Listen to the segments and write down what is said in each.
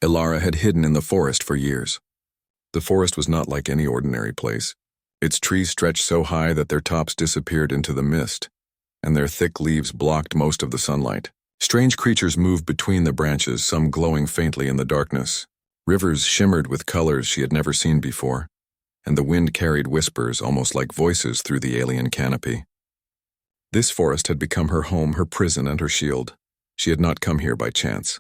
Ilara had hidden in the forest for years. The forest was not like any ordinary place. Its trees stretched so high that their tops disappeared into the mist, and their thick leaves blocked most of the sunlight. Strange creatures moved between the branches, some glowing faintly in the darkness. Rivers shimmered with colors she had never seen before, and the wind carried whispers almost like voices through the alien canopy. This forest had become her home, her prison, and her shield. She had not come here by chance.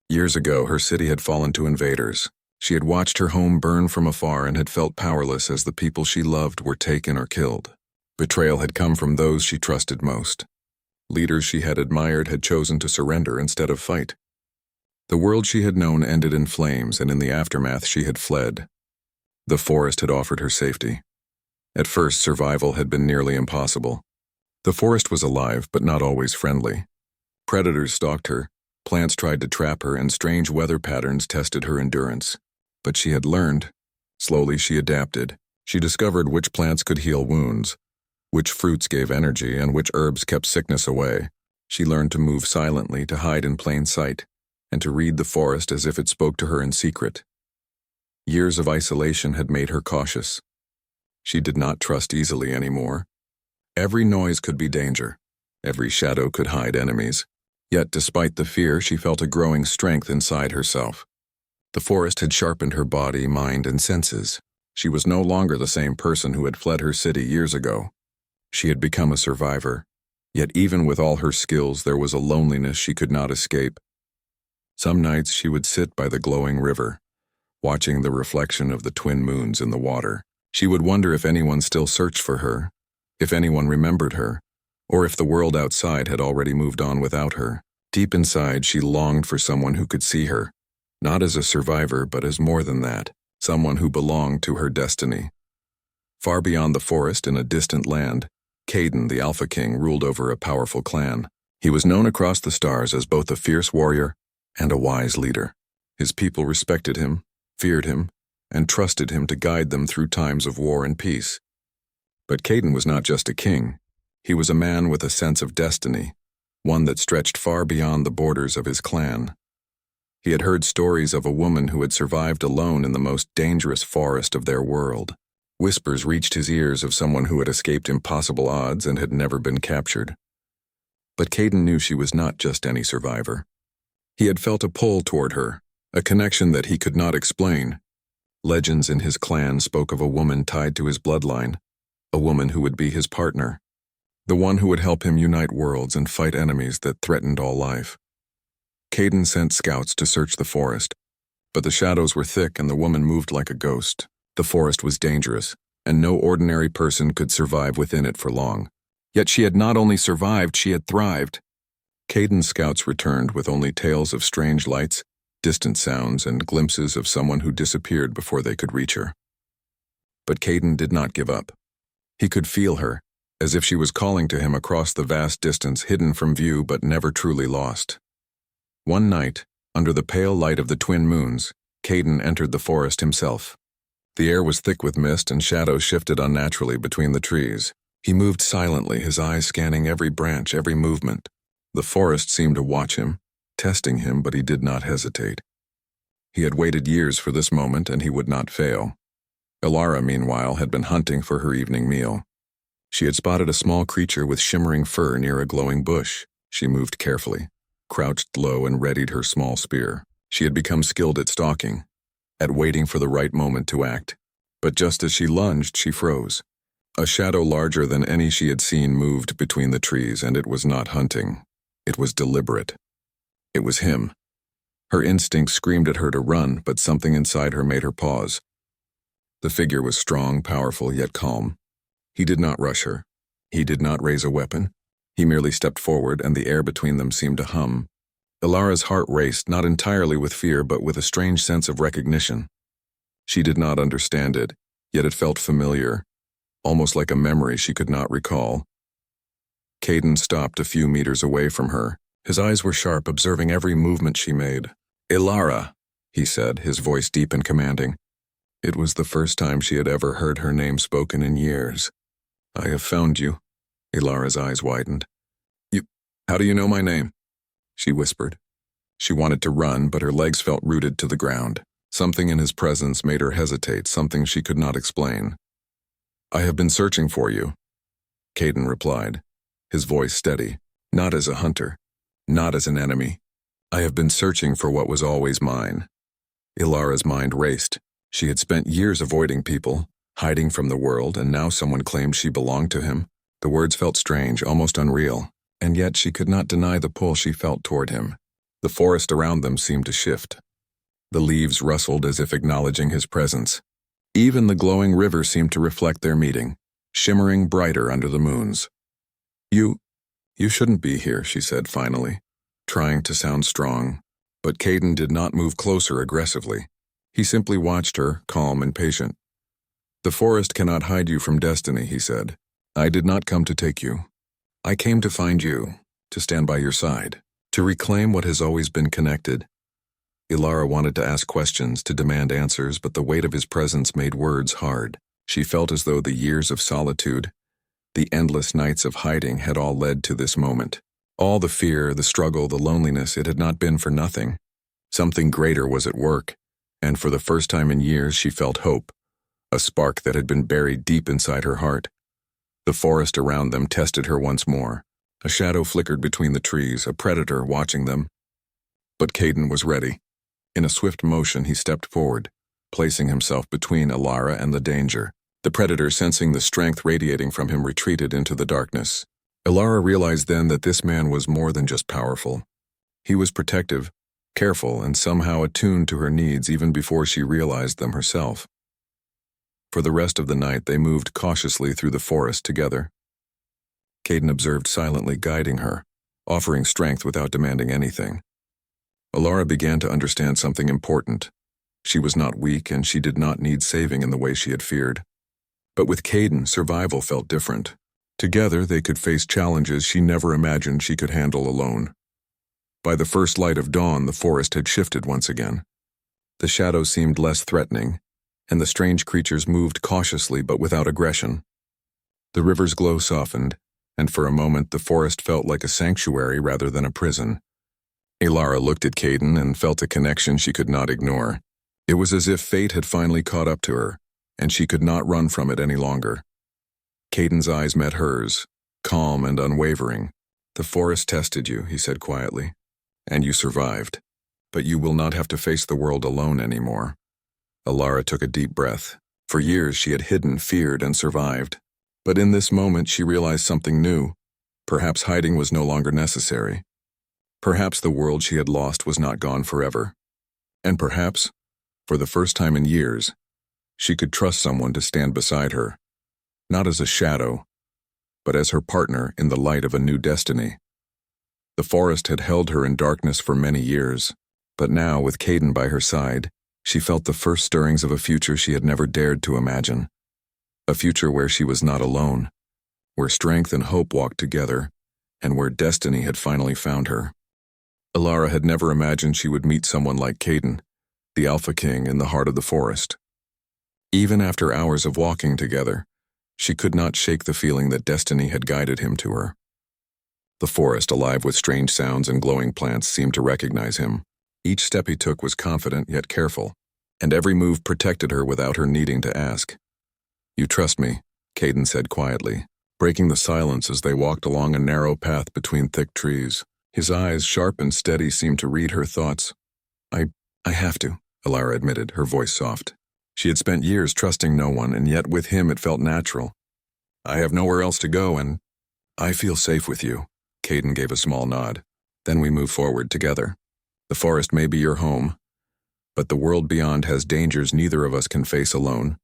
Years ago, her city had fallen to invaders. She had watched her home burn from afar and had felt powerless as the people she loved were taken or killed. Betrayal had come from those she trusted most. Leaders she had admired had chosen to surrender instead of fight. The world she had known ended in flames, and in the aftermath she had fled. The forest had offered her safety. At first, survival had been nearly impossible. The forest was alive, but not always friendly. Predators stalked her, plants tried to trap her, and strange weather patterns tested her endurance. But she had learned. Slowly she adapted. She discovered which plants could heal wounds, which fruits gave energy, and which herbs kept sickness away. She learned to move silently, to hide in plain sight, and to read the forest as if it spoke to her in secret. Years of isolation had made her cautious. She did not trust easily anymore. Every noise could be danger. Every shadow could hide enemies. Yet, despite the fear, she felt a growing strength inside herself. The forest had sharpened her body, mind, and senses. She was no longer the same person who had fled her city years ago. She had become a survivor. Yet even with all her skills, there was a loneliness she could not escape. Some nights she would sit by the glowing river, watching the reflection of the twin moons in the water. She would wonder if anyone still searched for her, if anyone remembered her, or if the world outside had already moved on without her. Deep inside, she longed for someone who could see her, not as a survivor, but as more than that, someone who belonged to her destiny. Far beyond the forest, in a distant land, Caden, the Alpha King, ruled over a powerful clan. He was known across the stars as both a fierce warrior and a wise leader. His people respected him, feared him, and trusted him to guide them through times of war and peace. But Caden was not just a king. He was a man with a sense of destiny, one that stretched far beyond the borders of his clan. He had heard stories of a woman who had survived alone in the most dangerous forest of their world. Whispers reached his ears of someone who had escaped impossible odds and had never been captured. But Caden knew she was not just any survivor. He had felt a pull toward her, a connection that he could not explain. Legends in his clan spoke of a woman tied to his bloodline, a woman who would be his partner, the one who would help him unite worlds and fight enemies that threatened all life. Caden sent scouts to search the forest, but the shadows were thick and the woman moved like a ghost. The forest was dangerous, and no ordinary person could survive within it for long. Yet she had not only survived, she had thrived. Caden's scouts returned with only tales of strange lights, distant sounds, and glimpses of someone who disappeared before they could reach her. But Caden did not give up. He could feel her, as if she was calling to him across the vast distance, hidden from view but never truly lost. One night, under the pale light of the twin moons, Caden entered the forest himself. The air was thick with mist and shadows shifted unnaturally between the trees. He moved silently, his eyes scanning every branch, every movement. The forest seemed to watch him, testing him, but he did not hesitate. He had waited years for this moment, and he would not fail. Ilara, meanwhile, had been hunting for her evening meal. She had spotted a small creature with shimmering fur near a glowing bush. She moved carefully, crouched low, and readied her small spear. She had become skilled at stalking, at waiting for the right moment to act. But just as she lunged, she froze. A shadow larger than any she had seen moved between the trees, and it was not hunting. It was deliberate. It was him. Her instinct screamed at her to run, but something inside her made her pause. The figure was strong, powerful, yet calm. He did not rush her. He did not raise a weapon. He merely stepped forward, and the air between them seemed to hum. Ilara's heart raced, not entirely with fear, but with a strange sense of recognition. She did not understand it, yet it felt familiar, almost like a memory she could not recall. Caden stopped a few meters away from her. His eyes were sharp, observing every movement she made. "Ilara," he said, his voice deep and commanding. It was the first time she had ever heard her name spoken in years. "I have found you." Ilara's eyes widened. How do you know my name?" she whispered. She wanted to run, but her legs felt rooted to the ground. Something in his presence made her hesitate, something she could not explain. "I have been searching for you," Caden replied, his voice steady. "Not as a hunter, not as an enemy. I have been searching for what was always mine." Ilara's mind raced. She had spent years avoiding people, hiding from the world, and now someone claimed she belonged to him. The words felt strange, almost unreal, and yet she could not deny the pull she felt toward him. The forest around them seemed to shift. The leaves rustled as if acknowledging his presence. Even the glowing river seemed to reflect their meeting, shimmering brighter under the moons. You shouldn't be here," she said finally, trying to sound strong. But Caden did not move closer aggressively. He simply watched her, calm and patient. "The forest cannot hide you from destiny," he said. "I did not come to take you. I came to find you, to stand by your side, to reclaim what has always been connected." Ilara wanted to ask questions, to demand answers, but the weight of his presence made words hard. She felt as though the years of solitude, the endless nights of hiding had all led to this moment. All the fear, the struggle, the loneliness, it had not been for nothing. Something greater was at work, and for the first time in years she felt hope, a spark that had been buried deep inside her heart. The forest around them tested her once more. A shadow flickered between the trees, a predator watching them. But Caden was ready. In a swift motion he stepped forward, placing himself between Ilara and the danger. The predator, sensing the strength radiating from him, retreated into the darkness. Ilara realized then that this man was more than just powerful. He was protective, careful, and somehow attuned to her needs even before she realized them herself. For the rest of the night they moved cautiously through the forest together. Caden observed silently, guiding her, offering strength without demanding anything. Ilara began to understand something important. She was not weak, and she did not need saving in the way she had feared. But with Caden, survival felt different. Together they could face challenges she never imagined she could handle alone. By the first light of dawn, the forest had shifted once again. The shadows seemed less threatening, and the strange creatures moved cautiously but without aggression. The river's glow softened, and for a moment the forest felt like a sanctuary rather than a prison. Ilara looked at Caden and felt a connection she could not ignore. It was as if fate had finally caught up to her, and she could not run from it any longer. Caden's eyes met hers, calm and unwavering. "The forest tested you," he said quietly, "and you survived. But you will not have to face the world alone anymore." Ilara took a deep breath. For years she had hidden, feared, and survived. But in this moment she realized something new. Perhaps hiding was no longer necessary. Perhaps the world she had lost was not gone forever. And perhaps, for the first time in years, she could trust someone to stand beside her, not as a shadow, but as her partner in the light of a new destiny. The forest had held her in darkness for many years, but now, with Caden by her side, she felt the first stirrings of a future she had never dared to imagine. A future where she was not alone, where strength and hope walked together, and where destiny had finally found her. Ilara had never imagined she would meet someone like Caden, the Alpha King in the heart of the forest. Even after hours of walking together, she could not shake the feeling that destiny had guided him to her. The forest, alive with strange sounds and glowing plants, seemed to recognize him. Each step he took was confident yet careful, and every move protected her without her needing to ask. "You trust me," Caden said quietly, breaking the silence as they walked along a narrow path between thick trees. His eyes, sharp and steady, seemed to read her thoughts. I have to," Ilara admitted, her voice soft. She had spent years trusting no one, and yet with him it felt natural. "I have nowhere else to go, and I feel safe with you." Caden gave a small nod. "Then we move forward together. The forest may be your home, but the world beyond has dangers neither of us can face alone."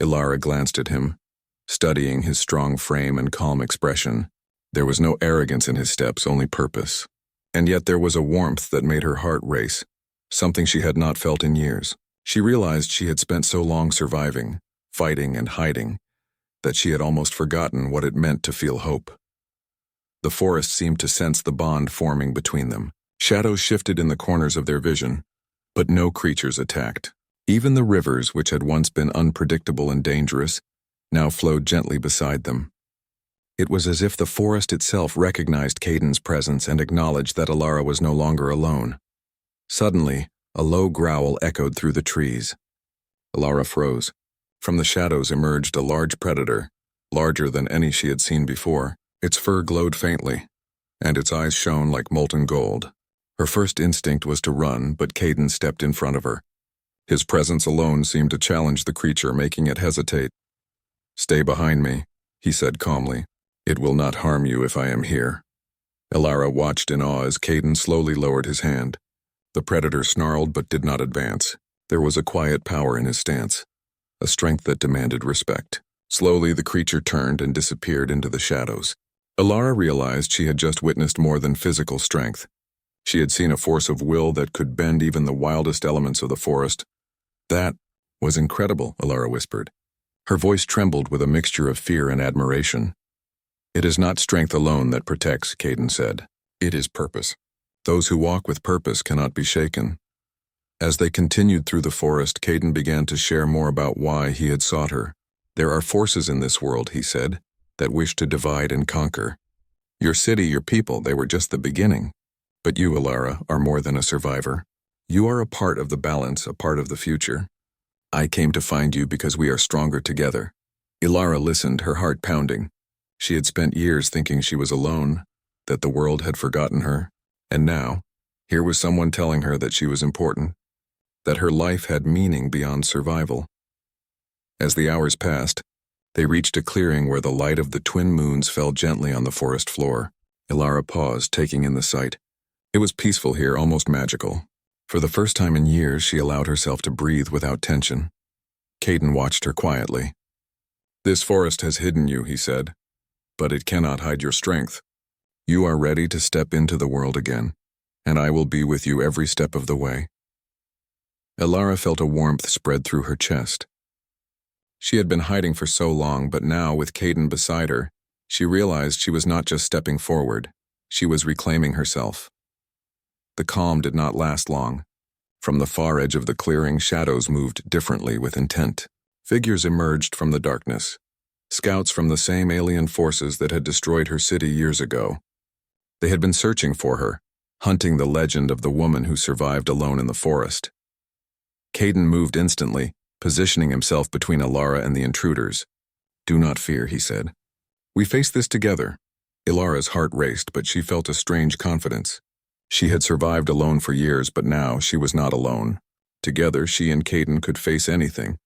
Ilara glanced at him, studying his strong frame and calm expression. There was no arrogance in his steps, only purpose. And yet there was a warmth that made her heart race, something she had not felt in years. She realized she had spent so long surviving, fighting and hiding, that she had almost forgotten what it meant to feel hope. The forest seemed to sense the bond forming between them. Shadows shifted in the corners of their vision, but no creatures attacked. Even the rivers, which had once been unpredictable and dangerous, now flowed gently beside them. It was as if the forest itself recognized Caden's presence and acknowledged that Ilara was no longer alone. Suddenly, a low growl echoed through the trees. Elara froze. From the shadows emerged a large predator, larger than any she had seen before. Its fur glowed faintly, and its eyes shone like molten gold. Her first instinct was to run, but Caden stepped in front of her. His presence alone seemed to challenge the creature, making it hesitate. "Stay behind me," he said calmly. "It will not harm you if I am here." Elara watched in awe as Caden slowly lowered his hand. The predator snarled but did not advance. There was a quiet power in his stance, a strength that demanded respect. Slowly, the creature turned and disappeared into the shadows. Elara realized she had just witnessed more than physical strength. She had seen a force of will that could bend even the wildest elements of the forest. "That was incredible," Elara whispered. Her voice trembled with a mixture of fear and admiration. "It is not strength alone that protects," Caden said. "It is purpose. Those who walk with purpose cannot be shaken." As they continued through the forest, Caden began to share more about why he had sought her. "There are forces in this world," he said, "that wish to divide and conquer. Your city, your people, they were just the beginning. But you, Elara, are more than a survivor. You are a part of the balance, a part of the future. I came to find you because we are stronger together." Elara listened, her heart pounding. She had spent years thinking she was alone, that the world had forgotten her, and now, here was someone telling her that she was important, that her life had meaning beyond survival. As the hours passed, they reached a clearing where the light of the twin moons fell gently on the forest floor. Elara paused, taking in the sight. It was peaceful here, almost magical. For the first time in years, she allowed herself to breathe without tension. Caden watched her quietly. "This forest has hidden you," he said, "but it cannot hide your strength. You are ready to step into the world again, and I will be with you every step of the way." Elara felt a warmth spread through her chest. She had been hiding for so long, but now, with Caden beside her, she realized she was not just stepping forward, she was reclaiming herself. The calm did not last long. From the far edge of the clearing, shadows moved differently with intent. Figures emerged from the darkness, scouts from the same alien forces that had destroyed her city years ago. They had been searching for her, hunting the legend of the woman who survived alone in the forest. Caden moved instantly, positioning himself between Elara and the intruders. "Do not fear," he said. "We face this together." Elara's heart raced, but she felt a strange confidence. She had survived alone for years, but now she was not alone. Together, she and Caden could face anything.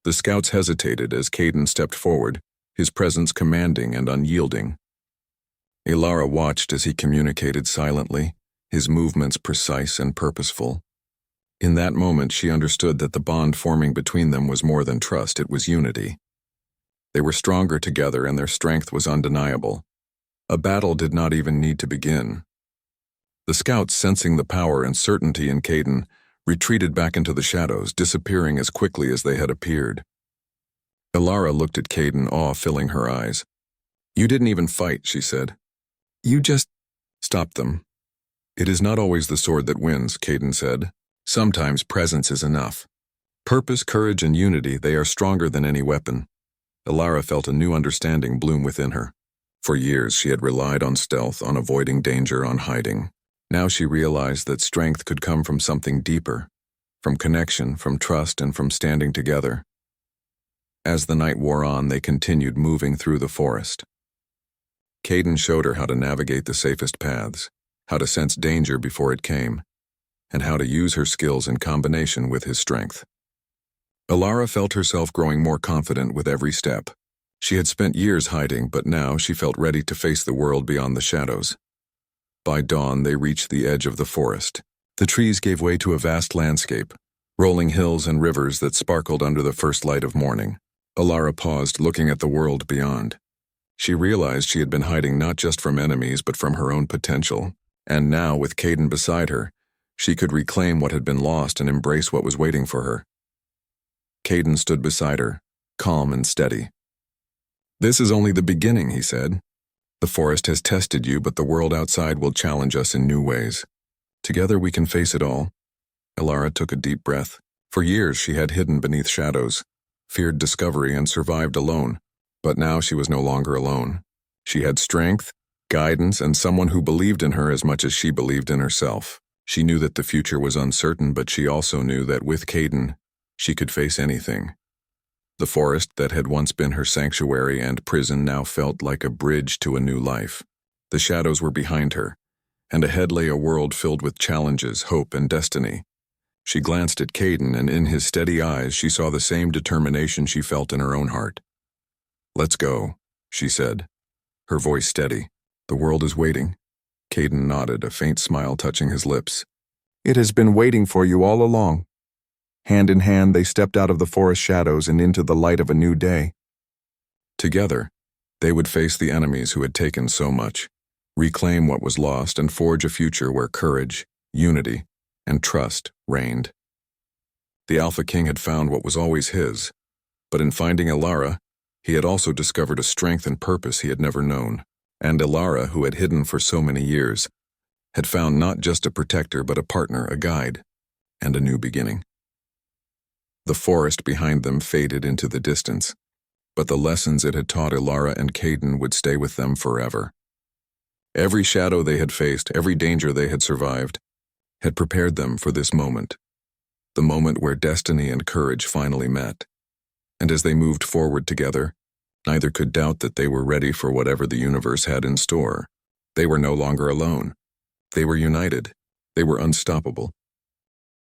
The scouts hesitated as Caden stepped forward, his presence commanding and unyielding. Elara watched as he communicated silently, his movements precise and purposeful. In that moment, she understood that the bond forming between them was more than trust, it was unity. They were stronger together and their strength was undeniable. A battle did not even need to begin. The scouts, sensing the power and certainty in Caden, retreated back into the shadows, disappearing as quickly as they had appeared. Elara looked at Caden, awe filling her eyes. "You didn't even fight," she said. "You just stopped them." "It is not always the sword that wins," Caden said. "Sometimes presence is enough. Purpose, courage, and unity, they are stronger than any weapon." Elara felt a new understanding bloom within her. For years she had relied on stealth, on avoiding danger, on hiding. Now she realized that strength could come from something deeper, from connection, from trust, and from standing together. As the night wore on, they continued moving through the forest. Caden showed her how to navigate the safest paths, how to sense danger before it came, and how to use her skills in combination with his strength. Elara felt herself growing more confident with every step. She had spent years hiding, but now she felt ready to face the world beyond the shadows. By dawn, they reached the edge of the forest. The trees gave way to a vast landscape, rolling hills and rivers that sparkled under the first light of morning. Elara paused, looking at the world beyond. She realized she had been hiding not just from enemies, but from her own potential. And now, with Caden beside her, she could reclaim what had been lost and embrace what was waiting for her. Caden stood beside her, calm and steady. "This is only the beginning," he said. "The forest has tested you, but the world outside will challenge us in new ways. Together we can face it all." Elara took a deep breath. For years she had hidden beneath shadows, feared discovery, and survived alone. But now she was no longer alone. She had strength, guidance, and someone who believed in her as much as she believed in herself. She knew that the future was uncertain, but she also knew that with Caden, she could face anything. The forest that had once been her sanctuary and prison now felt like a bridge to a new life. The shadows were behind her, and ahead lay a world filled with challenges, hope, and destiny. She glanced at Caden, and in his steady eyes she saw the same determination she felt in her own heart. "Let's go," she said, her voice steady. "The world is waiting." Caden nodded, a faint smile touching his lips. "It has been waiting for you all along." Hand in hand, they stepped out of the forest shadows and into the light of a new day. Together, they would face the enemies who had taken so much, reclaim what was lost, and forge a future where courage, unity, and trust reigned. The Alpha King had found what was always his, but in finding Ilara, he had also discovered a strength and purpose he had never known. And Ilara, who had hidden for so many years, had found not just a protector but a partner, a guide, and a new beginning. The forest behind them faded into the distance, but the lessons it had taught Ilara and Caden would stay with them forever. Every shadow they had faced, every danger they had survived, had prepared them for this moment, the moment where destiny and courage finally met. And as they moved forward together, neither could doubt that they were ready for whatever the universe had in store. They were no longer alone. They were united. They were unstoppable.